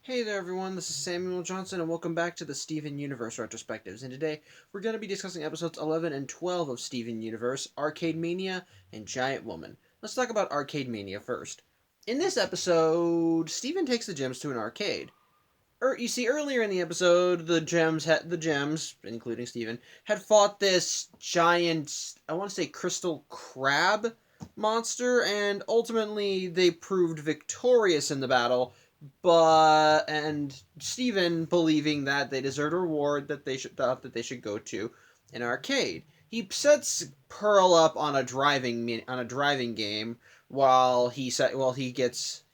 Hey there everyone, this is Samuel Johnson and welcome back to the Steven Universe Retrospectives. And today we're going to be discussing episodes 11 and 12 of Steven Universe, Arcade Mania, and Giant Woman. Let's talk about Arcade Mania first. In this episode, Steven takes the gems to an arcade. You see, earlier in the episode, the gems, including Steven, had fought this giant, I want to say crystal crab monster, and ultimately they proved victorious in the battle, and Steven, believing that they deserved a reward that thought that they should go to an arcade. He sets Pearl up on a driving game while he gets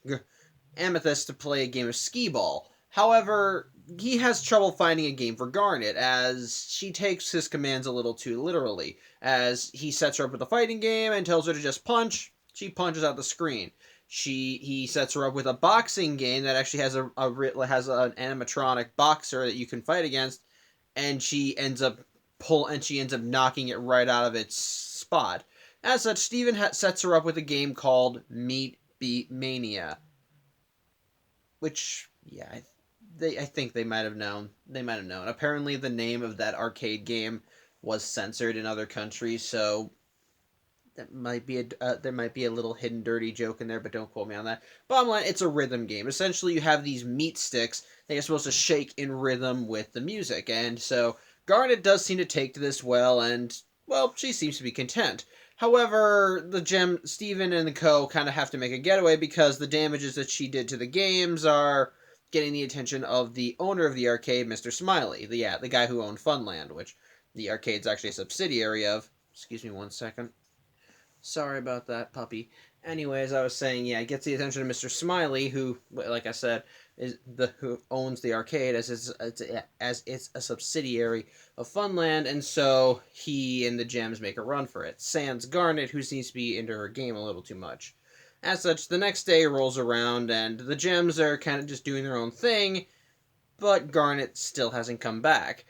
Amethyst to play a game of skee ball. However, he has trouble finding a game for Garnet, as she takes his commands a little too literally. As he sets her up with a fighting game and tells her to just punch, she punches out the screen. He sets her up with a boxing game that actually has an animatronic boxer that you can fight against, and she ends up knocking it right out of its spot. As such, Steven sets her up with a game called Meet Beat Mania, which I think they might have known. They might have known. Apparently, the name of that arcade game was censored in other countries, so there might be a little hidden dirty joke in there, but don't quote me on that. Bottom line, it's a rhythm game. Essentially, you have these meat sticks that you're supposed to shake in rhythm with the music, and so Garnet does seem to take to this well, and well, she seems to be content. However, Steven and the co kind of have to make a getaway because the damages that she did to the games are getting the attention of the owner of the arcade, Mr. Smiley, the guy who owned Funland, which the arcade's actually a subsidiary of. Excuse me one second. Sorry about that, puppy. Anyways, I was saying, yeah, it gets the attention of Mr. Smiley, who, like I said, who owns the arcade as it's a subsidiary of Funland, and so he and the gems make a run for it. Sans Garnet, who seems to be into her game a little too much. As such, the next day rolls around, and the gems are kind of just doing their own thing, but Garnet still hasn't come back.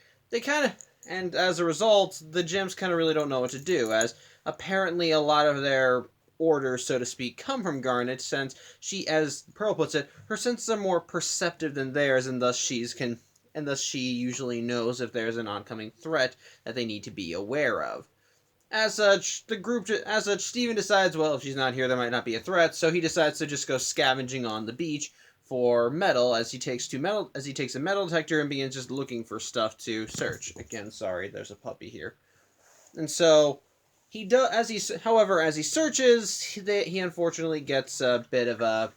And as a result, the gems kind of really don't know what to do, as apparently a lot of their orders, so to speak, come from Garnet, since she, as Pearl puts it, her senses are more perceptive than theirs, and thus she usually knows if there's an oncoming threat that they need to be aware of. As such, Steven decides, well, if she's not here, there might not be a threat, so he decides to just go scavenging on the beach for metal as he takes a metal detector and begins just looking for stuff to search. Again, sorry, there's a puppy here. And so however, as he searches, he unfortunately gets a bit of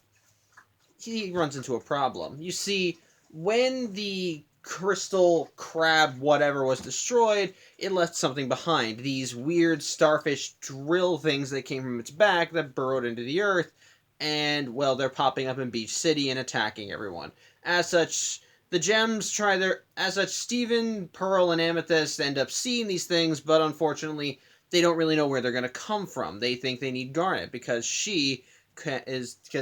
he runs into a problem. You see, when the crystal crab whatever was destroyed, it left something behind. These weird starfish drill things that came from its back that burrowed into the earth, and well, they're popping up in Beach City and attacking everyone. As such, Steven, Pearl, and Amethyst end up seeing these things, but unfortunately, they don't really know where they're going to come from. They think they need Garnet because,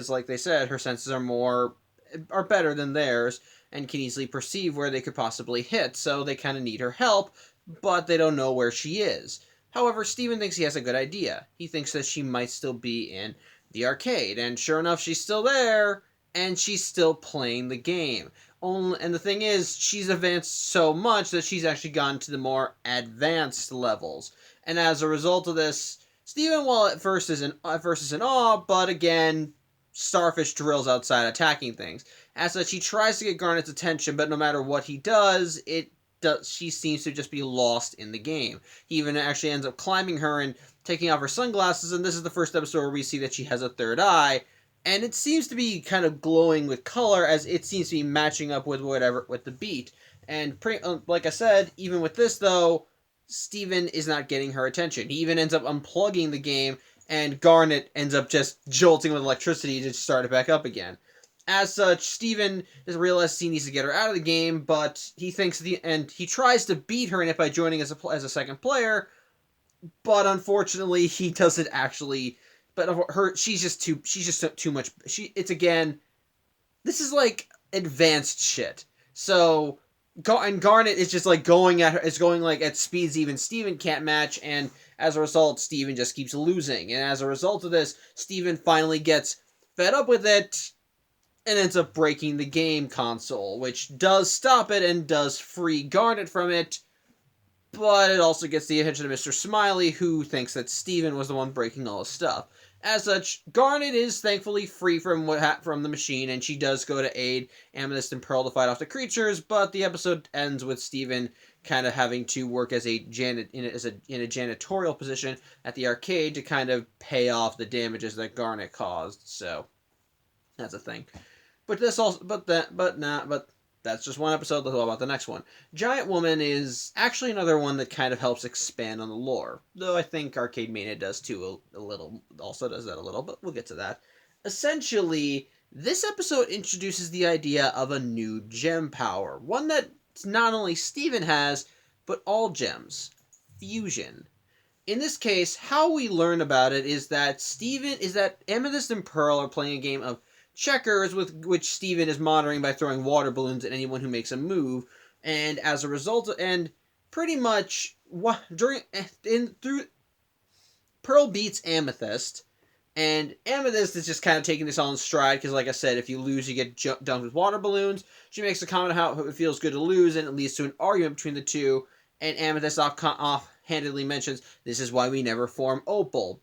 like they said, her senses are better than theirs and can easily perceive where they could possibly hit. So they kind of need her help, but they don't know where she is. However, Steven thinks he has a good idea. He thinks that she might still be in the arcade, and sure enough, she's still there, and she's still playing the game. And the thing is, she's advanced so much that she's actually gone to the more advanced levels. And as a result of this, Steven, while at first is in awe, but again, starfish drills outside attacking things. As such, he tries to get Garnet's attention, but no matter what he does, she seems to just be lost in the game. He even actually ends up climbing her and taking off her sunglasses, and this is the first episode where we see that she has a third eye, and it seems to be kind of glowing with color, as it seems to be matching up with the beat. And like I said, even with this though, Steven is not getting her attention. He even ends up unplugging the game, and Garnet ends up just jolting with electricity to start it back up again. As such, Steven has realized he needs to get her out of the game, but he tries to beat her in it by joining as a second player, but unfortunately he doesn't actually. But she's just too much. This is like advanced shit. So Garnet is just like going like at speeds even Steven can't match, and as a result, Steven just keeps losing. And as a result of this, Steven finally gets fed up with it and ends up breaking the game console, which does stop it and does free Garnet from it, but it also gets the attention of Mr. Smiley, who thinks that Steven was the one breaking all his stuff. As such, Garnet is thankfully free from from the machine, and she does go to aid Amethyst and Pearl to fight off the creatures, but the episode ends with Steven kind of having to work as in a janitorial position at the arcade to kind of pay off the damages that Garnet caused. So that's a thing. But that's just one episode. Let's talk about the next one. Giant Woman is actually another one that kind of helps expand on the lore, though I think Arcade Mania does too a little. Also does that a little, but we'll get to that. Essentially, this episode introduces the idea of a new gem power, one that not only Steven has, but all gems: fusion. In this case, how we learn about it is that Amethyst and Pearl are playing a game of checkers, with which Steven is monitoring by throwing water balloons at anyone who makes a move, and as a result, and pretty much through Pearl beats Amethyst, and Amethyst is just kind of taking this all in stride because, like I said, if you lose, you get dunked with water balloons. She makes a comment how it feels good to lose, and it leads to an argument between the two. And Amethyst offhandedly mentions, "This is why we never form Opal."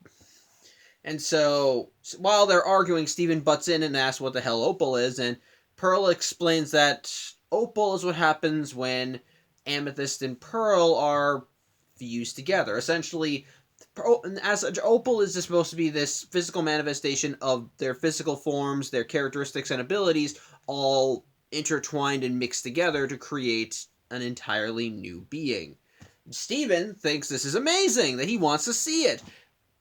And so, while they're arguing, Steven butts in and asks what the hell Opal is, and Pearl explains that Opal is what happens when Amethyst and Pearl are fused together. Essentially, as such, Opal is just supposed to be this physical manifestation of their physical forms, their characteristics and abilities, all intertwined and mixed together to create an entirely new being. Steven thinks this is amazing, that he wants to see it.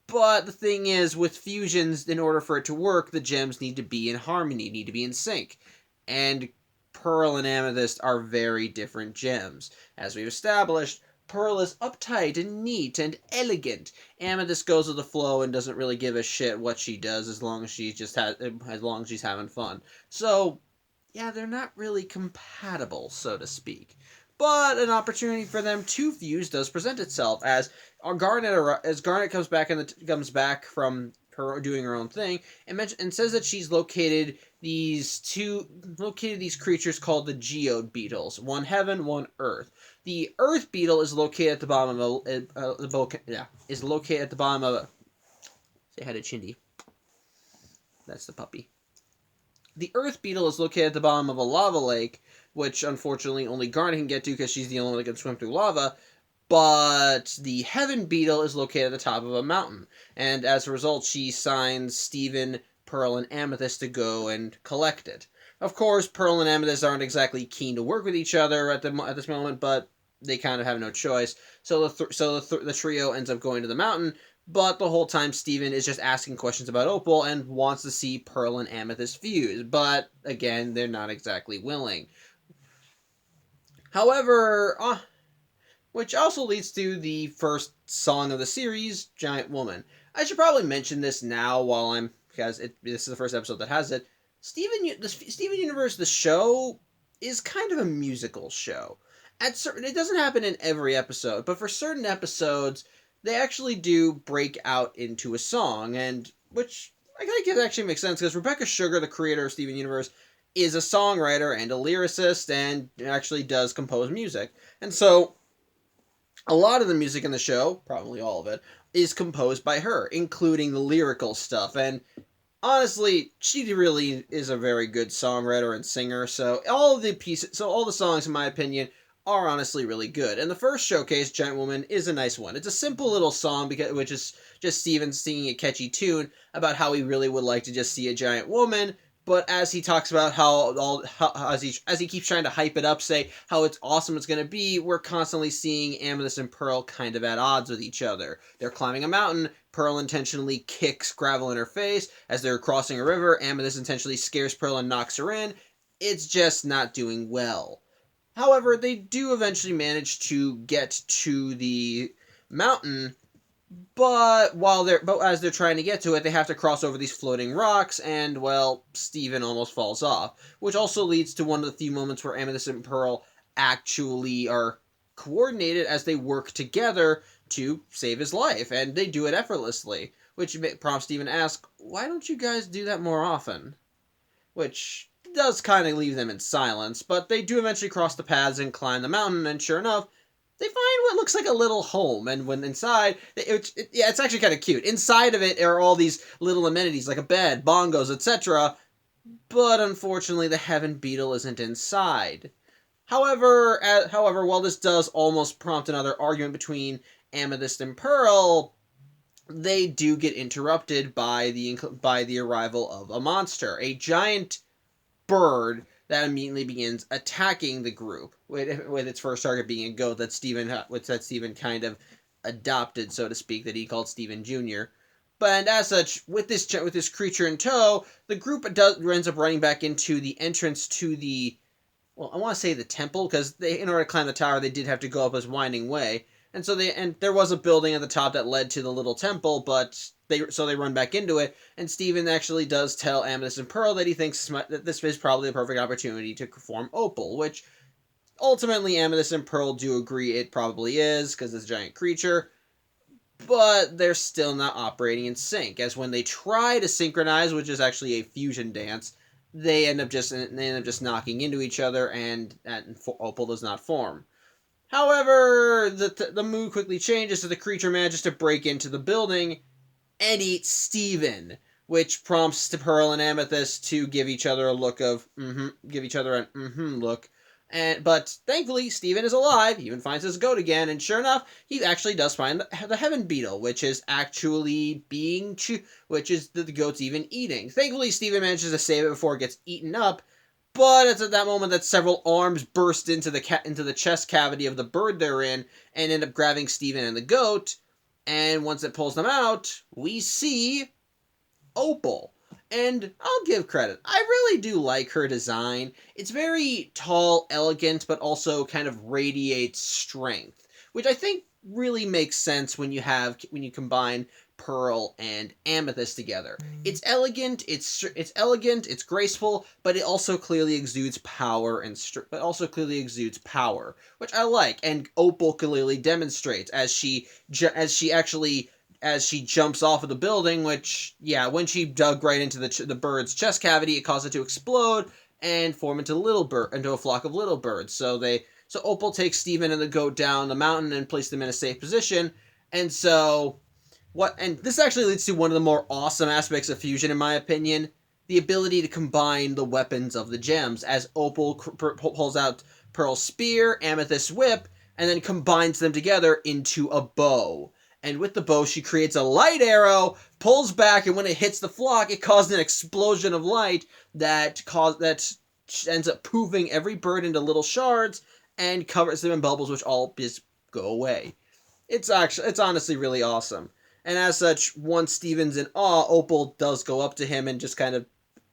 But the thing is, with fusions, in order for it to work, the gems need to be in harmony, need to be in sync. And Pearl and Amethyst are very different gems. As we've established, Pearl is uptight and neat and elegant. Amethyst goes with the flow and doesn't really give a shit what she does as long as she's having fun. So, yeah, they're not really compatible, so to speak. But an opportunity for them to fuse does present itself as Garnet comes back from her doing her own thing and says that she's located these creatures called the geode beetles, one heaven, one earth. The earth beetle is located at the bottom of is located at the bottom of a. Say hi to Chindi. That's the puppy. The earth beetle is located at the bottom of a lava lake, which unfortunately only Garnet can get to because she's the only one that can swim through lava. But the heaven beetle is located at the top of a mountain, and as a result, she signs Steven, Pearl, and Amethyst to go and collect it. Of course, Pearl and Amethyst aren't exactly keen to work with each other at this moment, but they kind of have no choice. So the trio ends up going to the mountain. But the whole time, Steven is just asking questions about Opal and wants to see Pearl and Amethyst fuse. But, again, they're not exactly willing. However, which also leads to the first song of the series, Giant Woman. I should probably mention this now because this is the first episode that has it. The Steven Universe, the show, is kind of a musical show. It doesn't happen in every episode, but for certain episodes, they actually do break out into a song, and which I think actually makes sense because Rebecca Sugar, the creator of Steven Universe, is a songwriter and a lyricist and actually does compose music. And so a lot of the music in the show, probably all of it, is composed by her, including the lyrical stuff. And honestly, she really is a very good songwriter and singer. So all the songs, in my opinion, are honestly really good. And the first showcase, Giant Woman, is a nice one. It's a simple little song, which is just Steven singing a catchy tune about how he really would like to just see a giant woman. But as he talks about as he keeps trying to hype it up, say how it's awesome it's going to be, we're constantly seeing Amethyst and Pearl kind of at odds with each other. They're climbing a mountain. Pearl intentionally kicks gravel in her face. As they're crossing a river, Amethyst intentionally scares Pearl and knocks her in. It's just not doing well. However, they do eventually manage to get to the mountain, but as they're trying to get to it, they have to cross over these floating rocks, and well, Steven almost falls off, which also leads to one of the few moments where Amethyst and Pearl actually are coordinated as they work together to save his life, and they do it effortlessly, which prompts Steven to ask, why don't you guys do that more often? which does kind of leave them in silence, but they do eventually cross the paths and climb the mountain, and sure enough, they find what looks like a little home, and when inside, it's actually kind of cute. Inside of it are all these little amenities, like a bed, bongos, etc., but unfortunately the heaven beetle isn't inside. However, while this does almost prompt another argument between Amethyst and Pearl, they do get interrupted by the arrival of a monster, a giant bird that immediately begins attacking the group, with its first target being a goat that Steven kind of adopted, so to speak, that he called Steven Jr. But as such, with this creature in tow, the group ends up running back into the entrance to the, well, I want to say the temple, because in order to climb the tower, they did have to go up this winding way. And there was a building at the top that led to the little temple, but they run back into it, and Steven actually does tell Amethyst and Pearl that he thinks that this is probably the perfect opportunity to form Opal, which ultimately Amethyst and Pearl do agree it probably is, because it's a giant creature, but they're still not operating in sync, as when they try to synchronize, which is actually a fusion dance, they end up just knocking into each other, and Opal does not form. However, the mood quickly changes to the creature manages to break into the building and eat Steven, which prompts Pearl and Amethyst to give each other a look of give each other an look. But thankfully, Steven is alive. He even finds his goat again, and sure enough, he actually does find the heaven beetle, which is actually which is the goat's even eating. Thankfully, Steven manages to save it before it gets eaten up. But it's at that moment that several arms burst into the chest cavity of the bird they're in and end up grabbing Steven and the goat. And once it pulls them out, we see Opal. And I'll give credit. I really do like her design. It's very tall, elegant, but also kind of radiates strength, which I think really makes sense when you combine Pearl and Amethyst together. It's elegant, it's graceful, but it also clearly exudes power which I like, and Opal clearly demonstrates as she jumps off of the building, which, yeah, when she dug right into the bird's chest cavity, it caused it to explode and form into a flock of little birds. So Opal takes Steven and the goat down the mountain and place them in a safe position, and this actually leads to one of the more awesome aspects of fusion, in my opinion, the ability to combine the weapons of the gems, as Opal pulls out Pearl's spear, Amethyst's whip, and then combines them together into a bow. And with the bow, she creates a light arrow, pulls back, and when it hits the flock, it causes an explosion of light that ends up poofing every bird into little shards and covers them in bubbles, which all just go away. It's honestly really awesome. And as such, once Steven's in awe, Opal does go up to him and just kind of...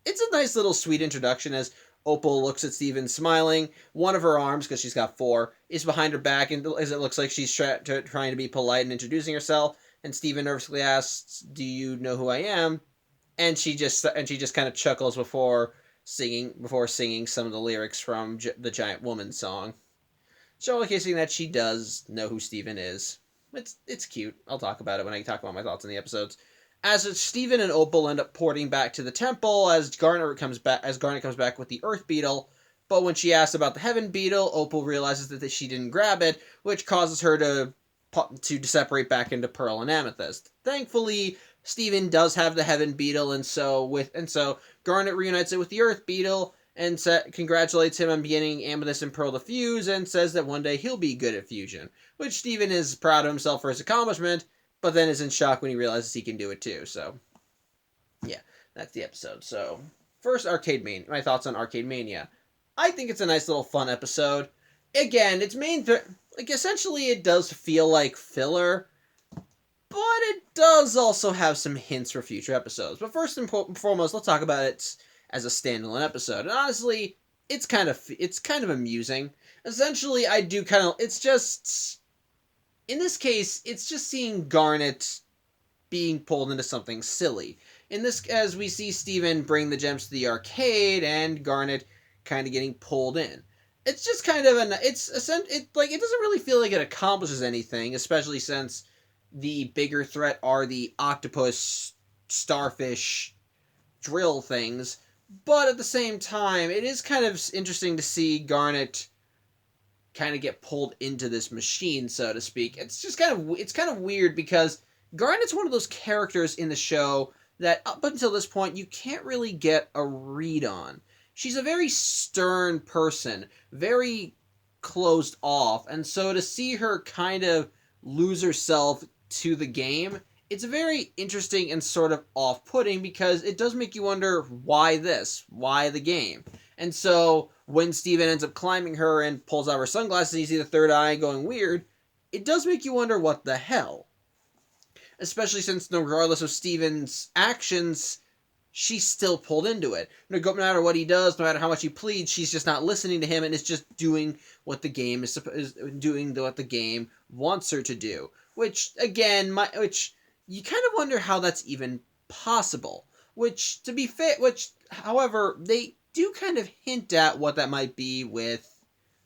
It's a nice little sweet introduction as Opal looks at Steven smiling. One of her arms, because she's got 4, is behind her back, and as it looks like she's trying to be polite and introducing herself. And Steven nervously asks, "Do you know who I am?" And she just kind of chuckles before singing some of the lyrics from the Giant Woman song, showcasing that she does know who Steven is. It's cute. I'll talk about it when I talk about my thoughts on the episodes. As Steven and Opal end up porting back to the temple as Garnet comes back with the Earth Beetle, but when she asks about the Heaven Beetle, Opal realizes that she didn't grab it, which causes her to separate back into Pearl and Amethyst. Thankfully, Steven does have the Heaven Beetle, and so Garnet reunites it with the Earth Beetle and congratulates him on getting Amethyst and Pearl to fuse, and says that one day he'll be good at fusion, which Steven is proud of himself for his accomplishment, but then is in shock when he realizes he can do it too. So, yeah, that's the episode. So, first, my thoughts on Arcade Mania. I think it's a nice little fun episode. Again, its essentially it does feel like filler, but it does also have some hints for future episodes. But first and foremost, let's talk about it as a standalone episode. And honestly, it's kind of amusing. Essentially, it's just, in this case, it's just seeing Garnet being pulled into something silly. As we see Steven bring the gems to the arcade and Garnet kind of getting pulled in. It's just kind of it doesn't really feel like it accomplishes anything, especially since the bigger threat are the octopus, starfish, drill things. But at the same time, it is kind of interesting to see Garnet kind of get pulled into this machine, so to speak. It's kind of weird because Garnet's one of those characters in the show that up until this point you can't really get a read on. She's a very stern person, very closed off, and so to see her kind of lose herself to the game, it's very interesting and sort of off-putting because it does make you wonder why this, why the game. And so when Steven ends up climbing her and pulls out her sunglasses and you see the third eye going weird, it does make you wonder what the hell. Especially since regardless of Steven's actions, she's still pulled into it. No matter what he does, no matter how much he pleads, she's just not listening to him and is just doing what the game is doing what the game wants her to do. Which again, which you kind of wonder how that's even possible. Which to be fair, however they do kind of hint at what that might be with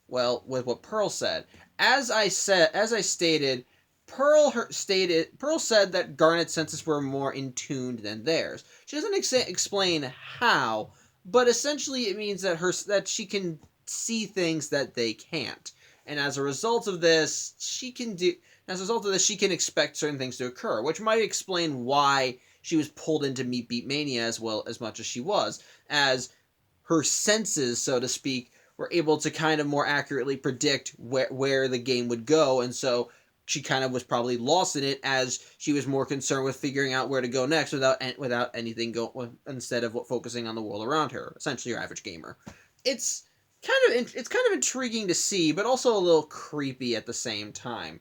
what Pearl said. As I stated, Pearl said that Garnet's senses were more in tune than theirs. She doesn't explain how, but essentially it means that she can see things that they can't, and as a result of this, she can expect certain things to occur, which might explain why she was pulled into Meat Beat Mania as much as she was, as her senses, so to speak, were able to kind of more accurately predict where the game would go, and so she kind of was probably lost in it as she was more concerned with figuring out where to go next without anything instead of focusing on the world around her. Essentially, your average gamer. It's kind of intriguing to see, but also a little creepy at the same time.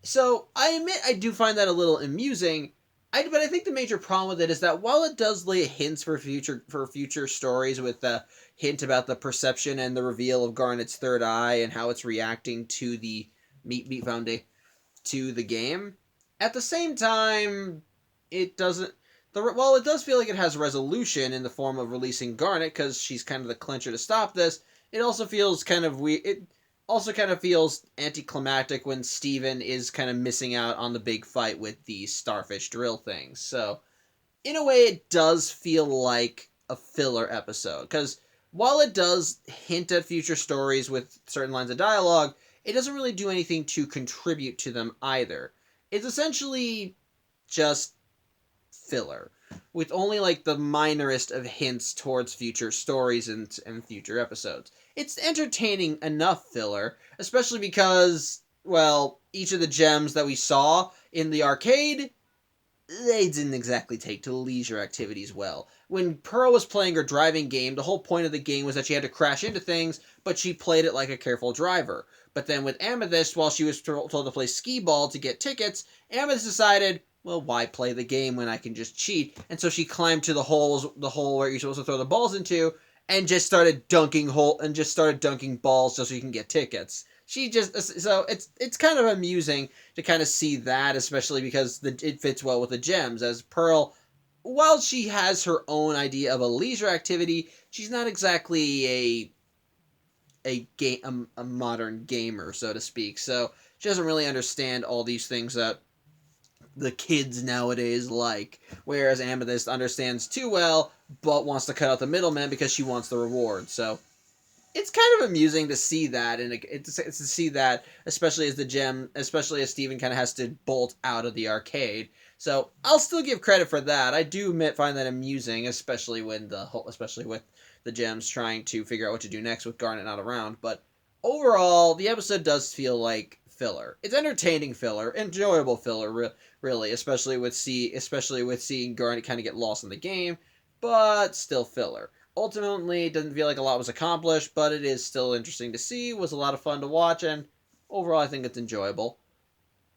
So I admit I do find that a little amusing. But I think the major problem with it is that while it does lay hints for future stories with the hint about the perception and the reveal of Garnet's third eye and how it's reacting to the Meat Foundation to the game, at the same time it doesn't. While it does feel like it has resolution in the form of releasing Garnet because she's kind of the clincher to stop this, it also feels kind of weird. It also kind of feels anticlimactic when Steven is kind of missing out on the big fight with the starfish drill things. So, in a way, it does feel like a filler episode. Because while it does hint at future stories with certain lines of dialogue, it doesn't really do anything to contribute to them either. It's essentially just filler, with only like the minorest of hints towards future stories and future episodes. It's entertaining enough filler, especially because, well, each of the gems that we saw in the arcade, they didn't exactly take to leisure activities well. When Pearl was playing her driving game, the whole point of the game was that she had to crash into things, but she played it like a careful driver. But then with Amethyst, while she was told to play skee-ball to get tickets, Amethyst decided, well, why play the game when I can just cheat? And so she climbed to the hole where you're supposed to throw the balls into, and just started dunking balls just so you can get tickets. So it's kind of amusing to kind of see that, especially because it fits well with the gems. As Pearl, while she has her own idea of a leisure activity, she's not exactly a modern gamer, so to speak. So she doesn't really understand all these things that the kids nowadays like, whereas Amethyst understands too well, but wants to cut out the middleman because she wants the reward. So it's kind of amusing to see that, and it's to see that, especially as Steven kind of has to bolt out of the arcade. So I'll still give credit for that. I do find that amusing, especially with the gems trying to figure out what to do next with Garnet not around. But overall, the episode does feel like filler. It's entertaining filler, enjoyable filler, really, especially with seeing Garnet kind of get lost in the game, but still filler. Ultimately, it doesn't feel like a lot was accomplished, but it is still interesting to see, was a lot of fun to watch, and overall I think it's enjoyable.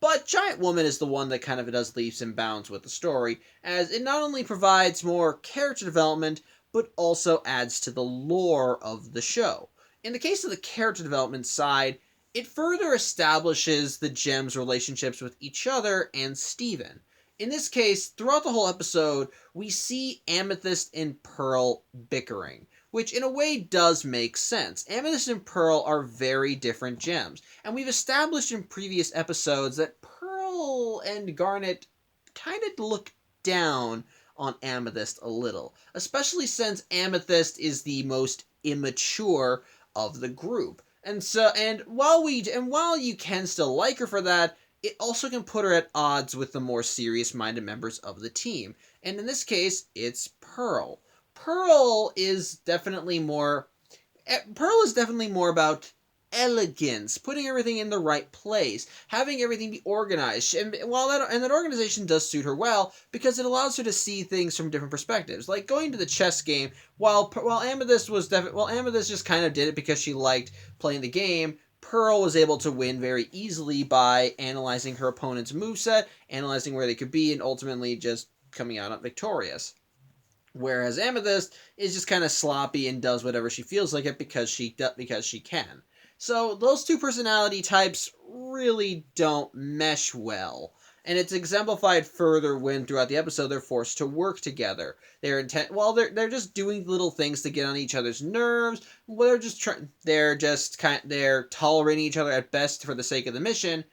But Giant Woman is the one that kind of does leaps and bounds with the story, as it not only provides more character development, but also adds to the lore of the show. In the case of the character development side, it further establishes the gems' relationships with each other and Steven. In this case, throughout the whole episode, we see Amethyst and Pearl bickering, which in a way does make sense. Amethyst and Pearl are very different gems, and we've established in previous episodes that Pearl and Garnet kind of look down on Amethyst a little, especially since Amethyst is the most immature of the group. While you can still like her for that, it also can put her at odds with the more serious-minded members of the team. And in this case, it's Pearl. Pearl is definitely more about elegance, putting everything in the right place, having everything be organized. And that organization does suit her well because it allows her to see things from different perspectives. Like going to the chess game, while Amethyst just kind of did it because she liked playing the game. Pearl was able to win very easily by analyzing her opponent's moveset, analyzing where they could be, and ultimately just coming out victorious. Whereas Amethyst is just kind of sloppy and does whatever she feels like it because she can. So those two personality types really don't mesh well. And it's exemplified further when throughout the episode they're forced to work together. They're just doing little things to get on each other's nerves. Well, they're tolerating each other at best for the sake of the mission.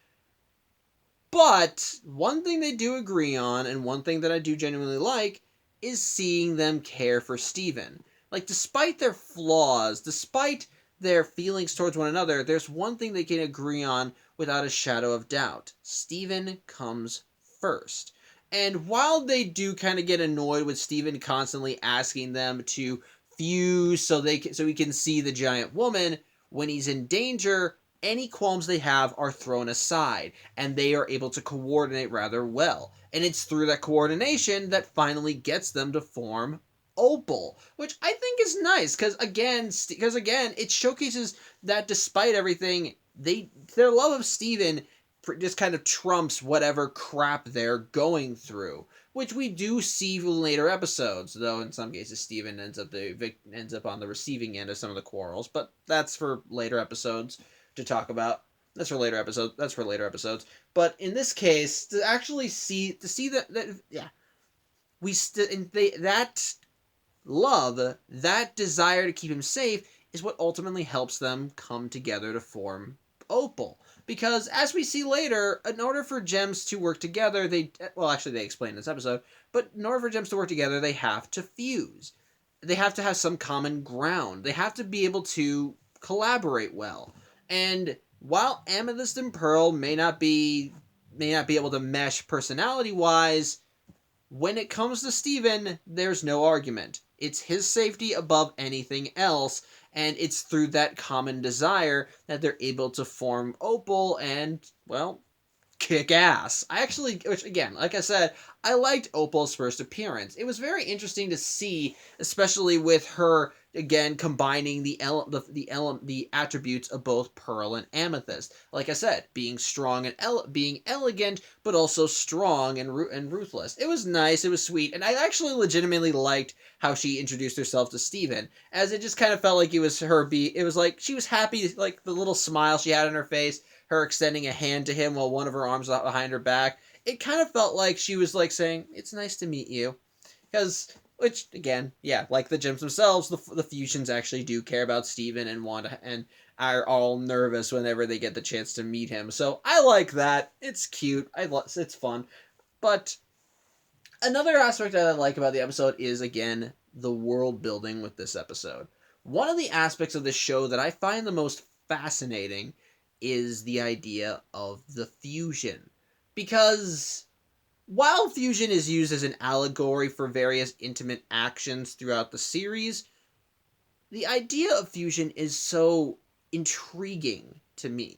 But one thing they do agree on, and one thing that I do genuinely like, is seeing them care for Steven. Like, despite their flaws, despite their feelings towards one another, there's one thing they can agree on without a shadow of doubt. Steven comes first. And while they do kind of get annoyed with Steven constantly asking them to fuse so he can see the giant woman, when he's in danger, any qualms they have are thrown aside, and they are able to coordinate rather well. And it's through that coordination that finally gets them to form Opal, which I think is nice because again, it showcases that despite everything, their love of Steven just kind of trumps whatever crap they're going through, which we do see in later episodes. Though in some cases, Steven ends up on the receiving end of some of the quarrels, but that's for later episodes to talk about. That's for later episodes. But in this case, to see that love, that desire to keep him safe, is what ultimately helps them come together to form Opal. Because as we see later, in order for gems to work together, they explain in this episode, but in order for gems to work together, they have to fuse. They have to have some common ground. They have to be able to collaborate well. And while Amethyst and Pearl may not be able to mesh personality-wise, when it comes to Steven, there's no argument. It's his safety above anything else, and it's through that common desire that they're able to form Opal and, well, kick ass. Which again, like I said, I liked Opal's first appearance. It was very interesting to see, especially with her again combining the attributes of both Pearl and Amethyst. Like I said, being strong and being elegant, but also strong and ruthless. It was nice. It was sweet, and I actually legitimately liked how she introduced herself to Steven, as it just kind of felt like it was her. It was like she was happy, like the little smile she had on her face. Her extending a hand to him while one of her arms was behind her back. It kind of felt like she was like saying, "It's nice to meet you." Which, again, yeah, like the gems themselves, the fusions actually do care about Steven and and are all nervous whenever they get the chance to meet him. So I like that. It's cute. It's fun. But another aspect that I like about the episode is, again, the world building with this episode. One of the aspects of this show that I find the most fascinating is the idea of the fusion. Because while fusion is used as an allegory for various intimate actions throughout the series, the idea of fusion is so intriguing to me.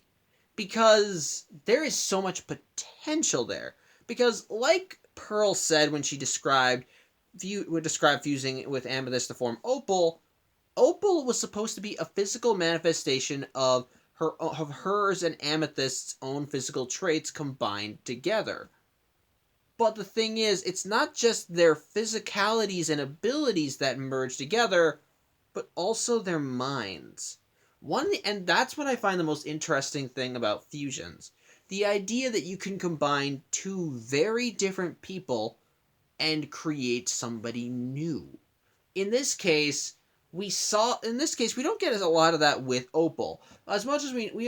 Because there is so much potential there. Because like Pearl said when she described fusing with Amethyst to form Opal, Opal was supposed to be a physical manifestation of hers and Amethyst's own physical traits combined together. But the thing is, it's not just their physicalities and abilities that merge together, but also their minds. And that's what I find the most interesting thing about fusions. The idea that you can combine two very different people and create somebody new. In this case, we don't get a lot of that with Opal. As much as the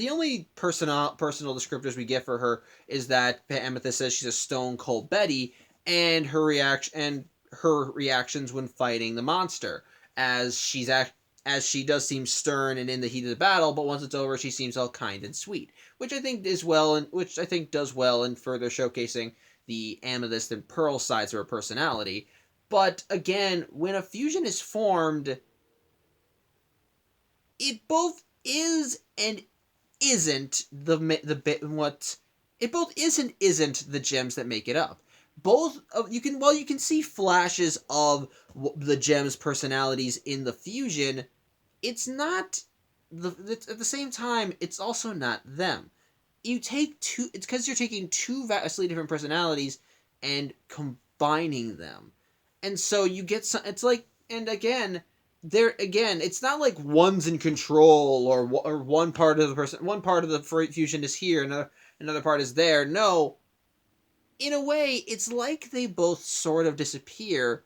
only personal descriptors we get for her is that Amethyst says she's a stone cold Betty, and her reactions when fighting the monster, as as she does seem stern and in the heat of the battle, but once it's over, she seems all kind and sweet, which I think does well in further showcasing the Amethyst and Pearl sides of her personality. But again, when a fusion is formed, it both is and isn't the bit what it both is and isn't the gems that make it up. Both of you can, while you can see flashes of the gems personalities in the fusion, it's not at the same time, it's also not them. You take two, it's because you're taking two vastly different personalities and combining them, and so you get some, it's like, and again, there again, it's not like one's in control, or one part of the person, one part of the fusion is here, another part is there. No, in a way, it's like they both sort of disappear,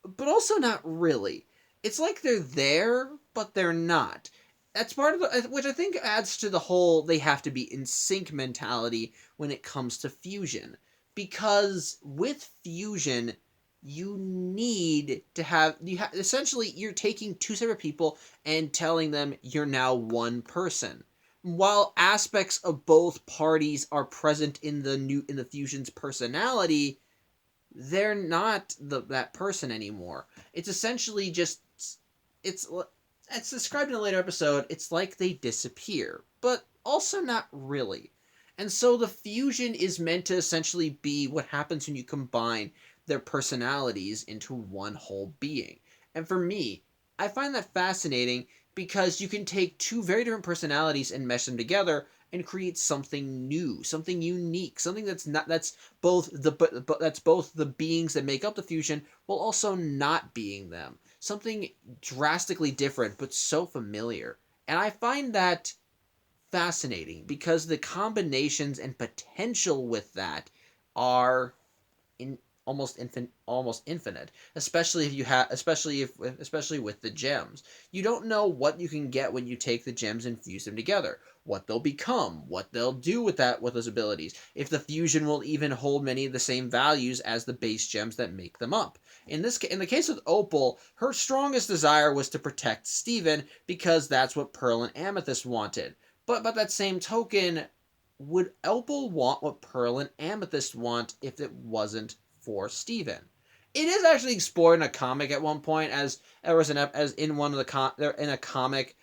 but also not really. It's like they're there, but they're not. That's part of the, which I think adds to the whole they have to be in sync mentality when it comes to fusion. Because with fusion, you need to have, essentially, you're taking two separate people and telling them you're now one person. While aspects of both parties are present in the fusion's personality, they're not that person anymore. It's essentially just, it's it's described in a later episode. It's like they disappear, but also not really. And so the fusion is meant to essentially be what happens when you combine their personalities into one whole being. And for me, I find that fascinating because you can take two very different personalities and mesh them together and create something new, something unique, something that's both that's both the beings that make up the fusion while also not being them. Something drastically different but so familiar. And I find that fascinating because the combinations and potential with that are in almost infinite, especially if you have especially with the gems. You don't know what you can get when you take the gems and fuse them together, what they'll become, what they'll do with those abilities, if the fusion will even hold many of the same values as the base gems that make them up. In the case of Opal, her strongest desire was to protect Steven because that's what Pearl and Amethyst wanted. But by that same token, would Opal want what Pearl and Amethyst want if it wasn't for Steven? It is actually explored in a comic at one point, as there was as in one of in a comic,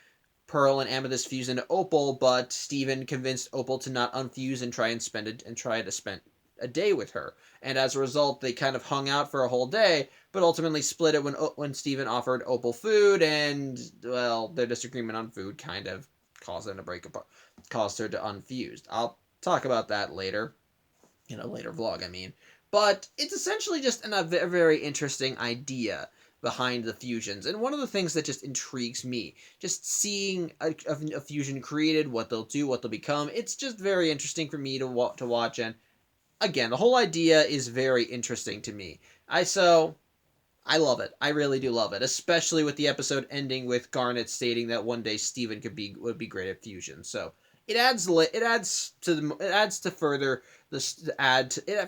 Pearl and Amethyst fused into Opal, but Steven convinced Opal to not unfuse and try to spend a day with her. And as a result, they kind of hung out for a whole day, but ultimately split it when Steven offered Opal food, and well, their disagreement on food kind of caused them to break apart, caused her to unfuse. I'll talk about that later, in a later vlog, I mean. But it's essentially just a very interesting idea behind the fusions. And one of the things that just intrigues me, just seeing a fusion created, what they'll do, what they'll become, it's just very interesting for me to watch. And again, the whole idea is very interesting to me. I love it. I really do love it, especially with the episode ending with Garnet stating that one day Steven would be great at fusion. So it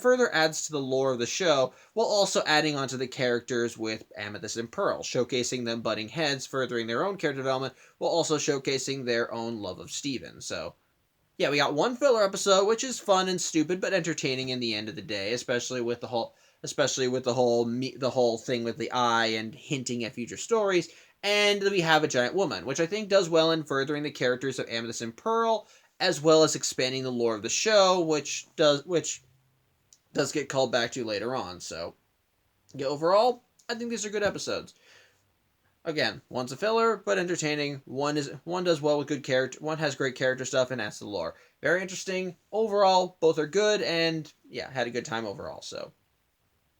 further adds to the lore of the show, while also adding onto the characters with Amethyst and Pearl, showcasing them butting heads, furthering their own character development, while also showcasing their own love of Steven. So yeah, we got one filler episode, which is fun and stupid, but entertaining in the end of the day, the whole thing with the eye and hinting at future stories. And we have a giant woman, which I think does well in furthering the characters of Amethyst and Pearl, as well as expanding the lore of the show, which does get called back to later on. So yeah, overall, I think these are good episodes. Again, one's a filler, but entertaining. One does well with good character. One has great character stuff and adds to the lore. Very interesting. Overall, both are good, and yeah, had a good time overall. So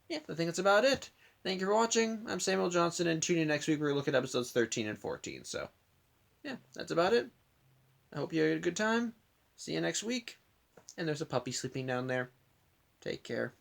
yeah, I think that's about it. Thank you for watching. I'm Samuel Johnson, and tune in next week where we look at episodes 13 and 14. So yeah, that's about it. I hope you had a good time. See you next week. And there's a puppy sleeping down there. Take care.